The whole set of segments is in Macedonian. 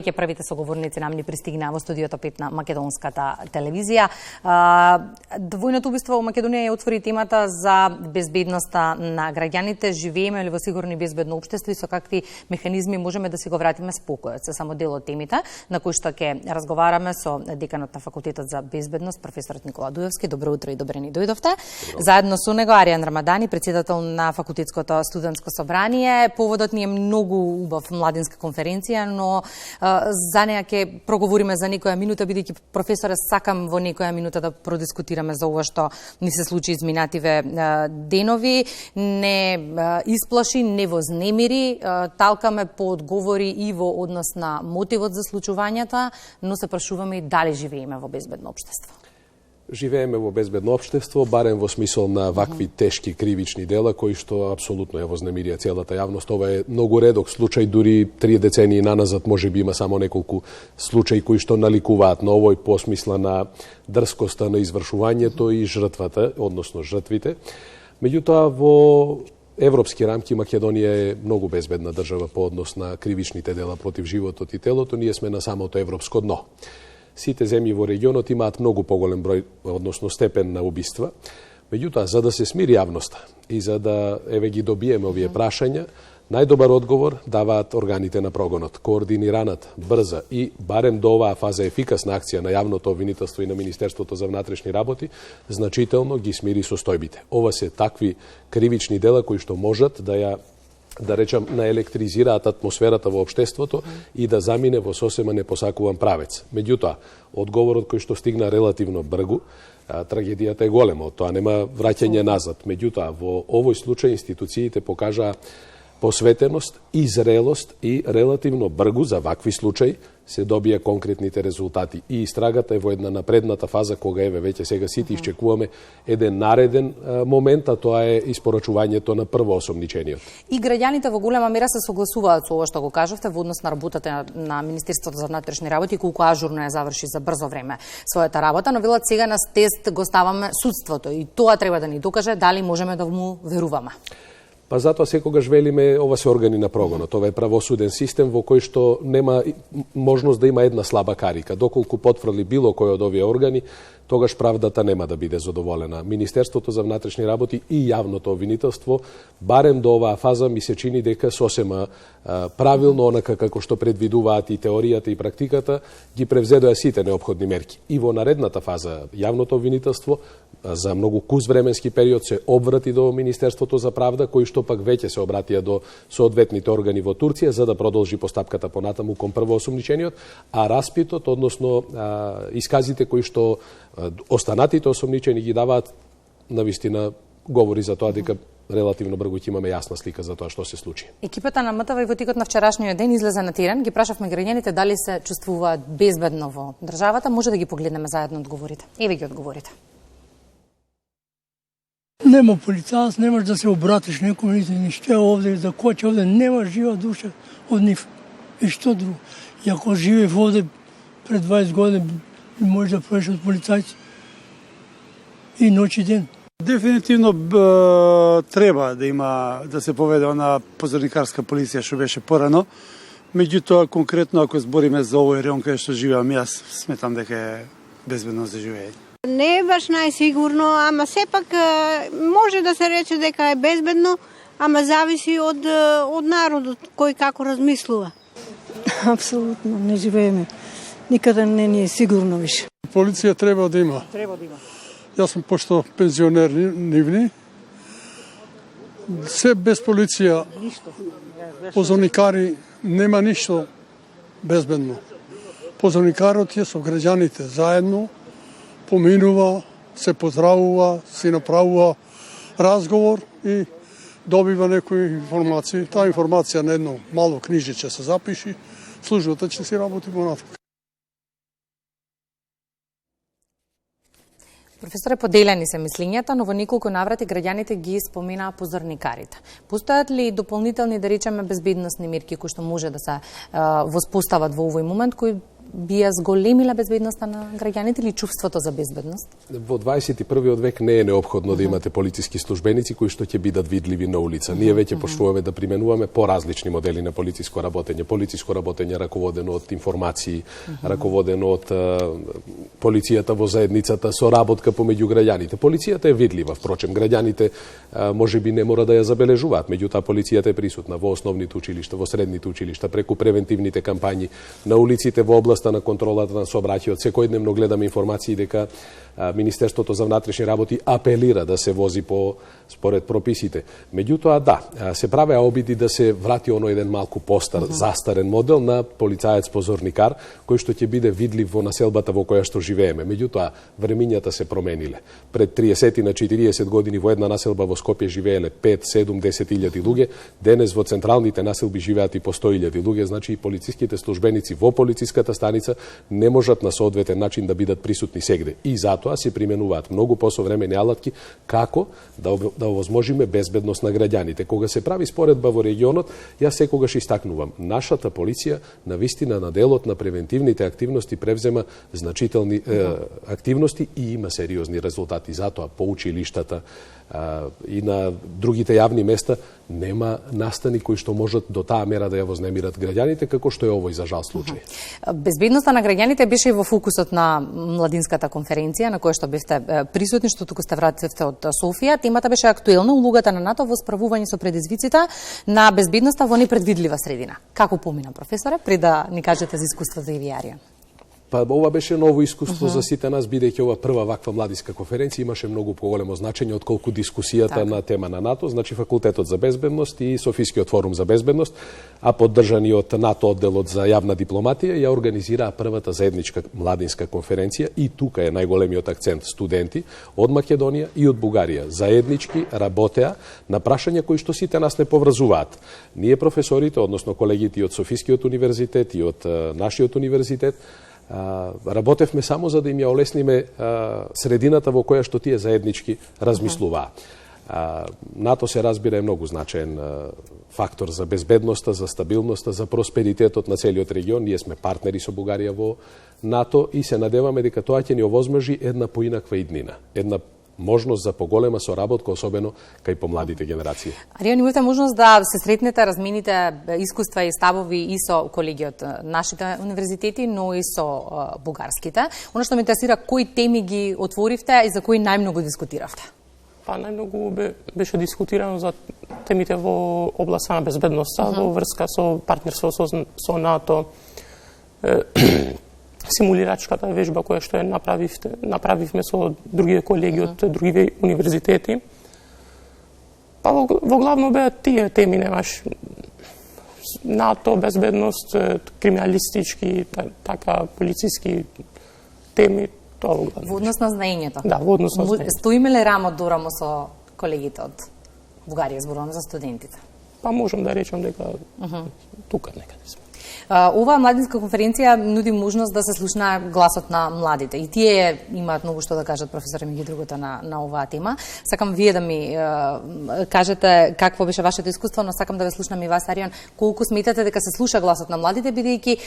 Ќе првите соговорници нам ни пристигнаа во студиото 5 на македонската телевизија. Двојното убиство во Македонија ја отвори темата за безбедноста на граѓаните. Живееме ли во сигурно и безбедно општество и со какви механизми можеме да си го вратиме спокојот? Се само дел од темите на кои што ќе разговараме со деканот на Факултетот за безбедност, професорот Никола Дуевски. Добро утро и добре ни дојдовте. Заедно со него Аријан Рамадани, претседател на Факултетското студентско собрание. Поводот ни е многу убав младинска конференција, но за неја ќе проговориме за некоја минута, бидејќи професоре сакам во некоја минута да продискутираме за ова што ни се случи изминативе денови. Не исплаши, не вознемири, талкаме по одговори и во однос на мотивот за случувањата, но се прашуваме и дали живееме во безбедно општество. Живееме во безбедно општество, барем во смисол на вакви тешки кривични дела кои што апсолутно ја вознемирија целата јавност. Ова е многу редок случај, дури 3 децении наназад можеби има само неколку случаи кои што наликуваат на овој по смисла на дрскоста на извршувањето и жртвата, односно жртвите. Меѓутоа во европски рамки Македонија е многу безбедна држава по однос на кривичните дела против животот и телото. Ние сме на самото европско дно. Сите земји во регионот имаат многу поголем број, односно степен на убиства. Меѓутоа, за да се смири јавноста и за да ги добиеме овие прашања, најдобар одговор даваат органите на прогонот. Координираната, брза и барем до оваа фаза ефикасна акција на јавното обвинителство и на Министерството за внатрешни работи значително ги смири состојбите. Ова се такви кривични дела кои што можат да речам, наелектризираат атмосферата во општеството и да замине во сосема непосакуван правец. Меѓутоа, одговорот кој што стигна релативно бргу, трагедијата е голема, од тоа нема враќање назад. Меѓутоа, во овој случај институциите покажаа посветеност и зрелост и релативно бргу за вакви случаи се добија конкретните резултати. И истрагата е во една напредната фаза кога еве веќе сега сите išчекуваме еден нареден момент, а тоа е испорачувањето на првоосомничениот. И граѓаните во голема мера се согласуваат со ова што го кажавте во однос на работата на Министерството за внатрешни работи, колку ажурно ја заврши за брзо време својата работа, но велат сега на тест го ставаме судството и тоа треба да ни докаже дали можеме да му веруваме. Па затоа секогаш велиме ова се органи на прогонот. Ова е правосуден систем во кој што нема можност да има една слаба карика. Доколку потврди било кој од овие органи, тогаш правдата нема да биде задоволена. Министерството за внатрешни работи и јавното обвинителство, барем до оваа фаза ми се чини дека сосема правилно, онака како што предвидуваат и теоријата и практиката, ги превзедоа сите неопходни мерки. И во наредната фаза јавното обвинителство за многу куз временски период се обрати до Министерството за правда, кои што пак веќе се обратија до соодветните органи во Турција за да продолжи постапката понатаму кон првоосомничениот, а распитот, односно исказите кои што останатите осомничени ги даваат, навистина говори за тоа дека релативно брзо ќе имаме јасна слика за тоа што се случи. Екипата на МТВ и во текот на вчерашниот ден излезе на терен, ги прашавме граѓаните дали се чувствуваат безбедно во државата. Може да ги погледнеме заедно одговорите. Еве ги одговорите. Нема полицајаc, немаш да се обратиш некој, ништо овде, да коќе овде, нема жива душа од нив. И што друго? И ако живеев овде пред 20 години, може да проеш од полицајци и ноќ и ден. Дефинитивно треба да има да се поведе на позорникарска полиција што беше порано. Меѓутоа конкретно ако збориме за овој район каде што живеам јас, сметам дека е безбедно за живење. Не е баш најсигурно, ама сепак може да се рече дека е безбедно, ама зависи од народот кој како размислува. Апсолутно не живееме. Никаде не ни е сигурно више. Полиција треба да има. Треба да има. Јас сум пошто пензионер нивни. Се без полиција, позорникари, нема ништо безбедно. Позорникарот е со граѓаните заедно, поминува, се поздравува, се направува разговор и добива некои информации. Таа информација на едно мало книжиче се запиши, службата ќе си работи понатаму. Професоре, поделени се мислењата, но во неколку наврати граѓаните ги споменаа позорникарите. Постојат ли дополнителни, да речеме, безбедносни мерки кои што може да се воспостават во овој момент, кои би ја зголемила безбедноста на граѓаните или чувството за безбедност? Во 21. век не е неопходно да имате полициски службеници кои што ќе бидат видливи на улица. Ние веќе почнуваме да применуваме поразлични модели на полициско работење раководено од информации, раководено од полицијата во заедницата, соработка помеѓу граѓаните. Полицијата е видлива, впрочем, граѓаните можеби не мора да ја забележуваат, меѓутоа полицијата е присутна во основните училишта, во средните училишта, преку превентивните кампањи, на улиците во областа на контролата на сообраќајот. Секојдневно гледаме информации дека Министерството за внатрешни работи апелира да се вози според прописите. Меѓутоа, да, се правеа обиди да се врати оној еден малку постар, застарен модел на полицаец-позорникар, кој што ќе биде видлив во населбата во која што живееме. Меѓутоа, времињата се промениле. Пред 30 на 40 години во една населба во Скопје живееле 5, 7, 10.000 луѓе, денес во централните населби живеат и по 100.000 луѓе, значи и полициските службеници во полициската станица не можат на соодветен начин да бидат присутни сегде. И затоа се применуваат многу посовремени алатки како да овозможиме безбедност на граѓаните. Кога се прави споредба во регионот, јас секогаш истакнувам, нашата полиција навистина на делот на превентивните активности превзема значителни активности и има сериозни резултати. Затоа по училиштата и на другите јавни места нема настани кои што можат до таа мера да ја вознемират граѓаните, како што е овој за жал случај. Безбедноста на граѓаните беше и во фокусот на младинската конференција на која што бевте присутни, што туку сте вративте од Софија. Темата беше актуелна, улогата на НАТО во справување со предизвиците на безбедноста во непредвидлива средина. Како помина, професоре, пред да ни кажете за искуството и Вијарија? Па ова беше ново искуство за сите нас, бидејќи ова прва ваква младинска конференција имаше многу поголемо значење отколку дискусијата на тема на НАТО, значи Факултетот за безбедност и Софискиот форум за безбедност, а поддржани од НАТО одделот за јавна дипломатија, ја организираа првата заедничка младинска конференција и тука е најголемиот акцент. Студенти од Македонија и од Бугарија заеднички работеа на прашања кои што сите нас не поврзуваат. Ние професорите, односно колегите од Софискиот универзитет и од нашиот универзитет, работевме само за да им ја олесниме средината во која што тие заеднички размислуваат. НАТО се разбира е многу значаен фактор за безбедноста, за стабилноста, за просперитетот на целиот регион. Ние сме партнери со Бугарија во НАТО и се надеваме дека тоа ќе ни овозможи една поинаква иднина, една можност за поголема соработка, особено кај помладите генерации. Арион, имате можност да се сретнете, размените искуства и ставови и со колеги од нашите универзитети, но и со бугарските. Оно што ме интересира, кои теми ги отворивте и за кои најмногу дискутиравте? Па најмногу беше дискутирано за темите во областа на безбедноста, во врска со партнерство со НАТО, симулирачката вежба која што направивме со другите колеги од други универзитети. Па во главно беа тие теми, немаш НАТО, безбедност, криминалистички, така полициски теми, тоа во главно. Во однос на знаењето. Да, во однос на знаењето. Стоиме ли рамо до рамо со колегите од Бугарија, зборувам за студентите? Па можам да речам дека тука некаде сме. Оваа младинска конференција нуди можност да се слушна гласот на младите. И тие имаат многу што да кажат, професоре, меѓу другото, на оваа тема. Сакам вие да ми кажете какво беше вашето искуство, но сакам да ве слушнам и вас, Арион. Колку сметате дека се слуша гласот на младите, бидејќи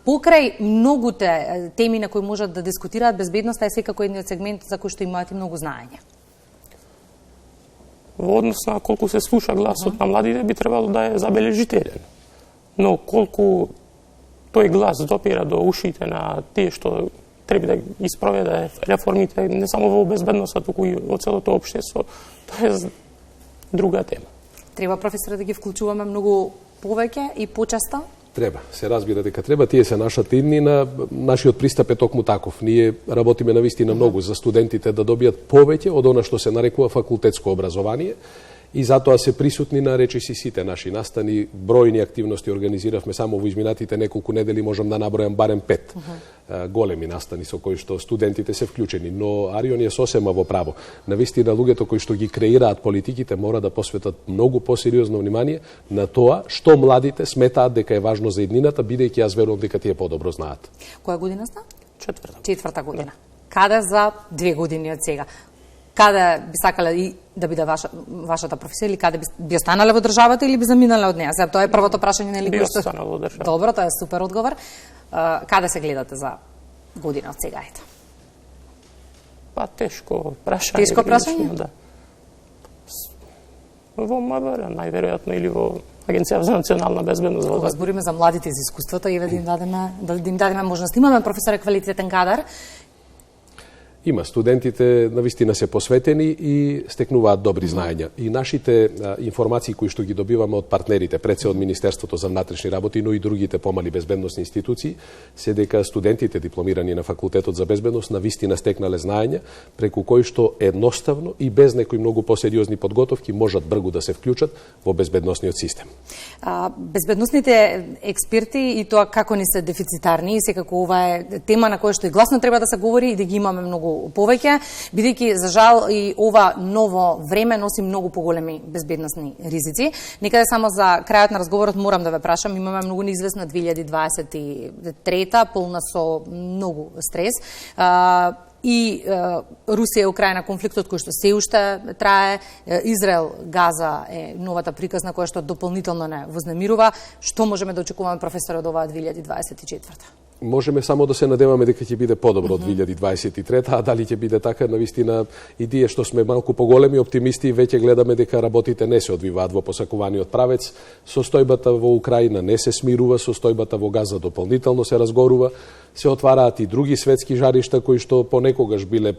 покрај многуте теми на кои можат да дискутираат, безбедноста е секако едниот сегмент за кој што имаат и многу знаење. Во однос на колку се слуша гласот на младите, би требало да е забележителен. Но колку тој глас допира до ушите на тие што треба да ги спроведе реформите не само во безбедноста, туку и во целото општество, тоа е друга тема. Треба, професоре, да ги вклучуваме многу повеќе и почесто? Треба, се разбира дека треба, тие се нашата иднина, нашиот пристап е токму таков. Ние работиме навистина многу за студентите да добијат повеќе од она што се нарекува факултетско образование, и затоа се присутни на речиси сите наши настани. Бројни активности организиравме само во изминатите неколку недели, можам да набројам барем 5 големи настани со кои што студентите се вклучени. Но Арион е сосема во право. Навистина луѓето кои што ги креираат политиките мора да посветат многу посериозно внимание на тоа што младите сметаат дека е важно за иднината, бидејќи јас верувам дека тие подобро знаат. Која година сте? Четврта. Четврта година. Каде за 2 години од сега? Каде би сакале и да биде вашата професија, или каде би останале во државата или би заминале од неа? Сега тоа е првото прашање, нели? Би останала во државата. Добро, тоа е супер одговор. Каде се гледате за година од сега, ето? Па тешко прашање. Тешко прашање? Да. Во МВР, најверојатно, или во Агенција за национална безбедност. Кога збориме за младите из искуството, и да им дадеме можност. Имаме професоре квалитетен кадар. Има, студентите навистина се посветени и стекнуваат добри знаења. И нашите информации кои што ги добиваме од партнерите, пред се од Министерството за внатрешни работи, но и другите помали безбедносни институции, се дека студентите дипломирани на Факултетот за безбедност навистина стекнале знаења, преку кои што едноставно и без некои многу посериозни подготовки можат бргу да се вклучат во безбедносниот систем. Безбедносните експерти и тоа како ни се дефицитарни, и секако ова е тема на која што и гласно треба да се говори и да ги имаме многу повеќе, бидејќи за жал и ова ново време носи многу поголеми безбедносни ризици. Некаде само за крајот на разговорот морам да ве прашам, имаме многу неизвестна 2023, полна со многу стрес. И Русија и Украина конфликтот кој што се уште трае, Израел, Газа е новата приказна која што дополнително не вознемирува. Што можеме да очекуваме, професоре, од оваа 2024? Можеме само да се надеваме дека ќе биде подобро од 2023, а дали ќе биде така, навистина и тие што сме малку поголеми оптимисти, веќе гледаме дека работите не се одвиваат во посакуваниот правец. Состојбата во Украина не се смирува, состојбата во Газа дополнително се разгорува, се отвараат и други светски жаришта кои што понекогаш биле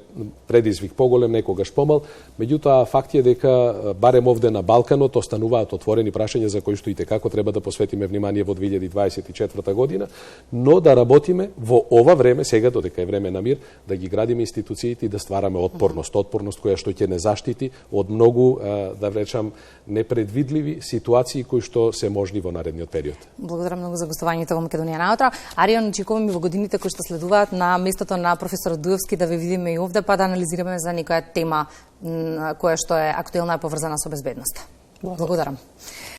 предизвик поголем, некогаш помал. Меѓутоа, факт е дека барем овде на Балканот остануваат отворени прашања за кои што и како треба да посветиме внимание во 2024 година, но да работиме во ова време, сега додека е време на мир, да ги градиме институциите и да ствараме отпорност која што ќе не заштити од многу, да речам, непредвидливи ситуации кои што се можни во наредниот период. Благодарам многу за гостувањето во Македонија наутро. Арион, очекуваме во годините кои што следуваат на местото на професор Дуевски да ве видиме и овде, па да анализираме за некоја тема која што е актуелна и поврзана со безбедноста. Благодарам.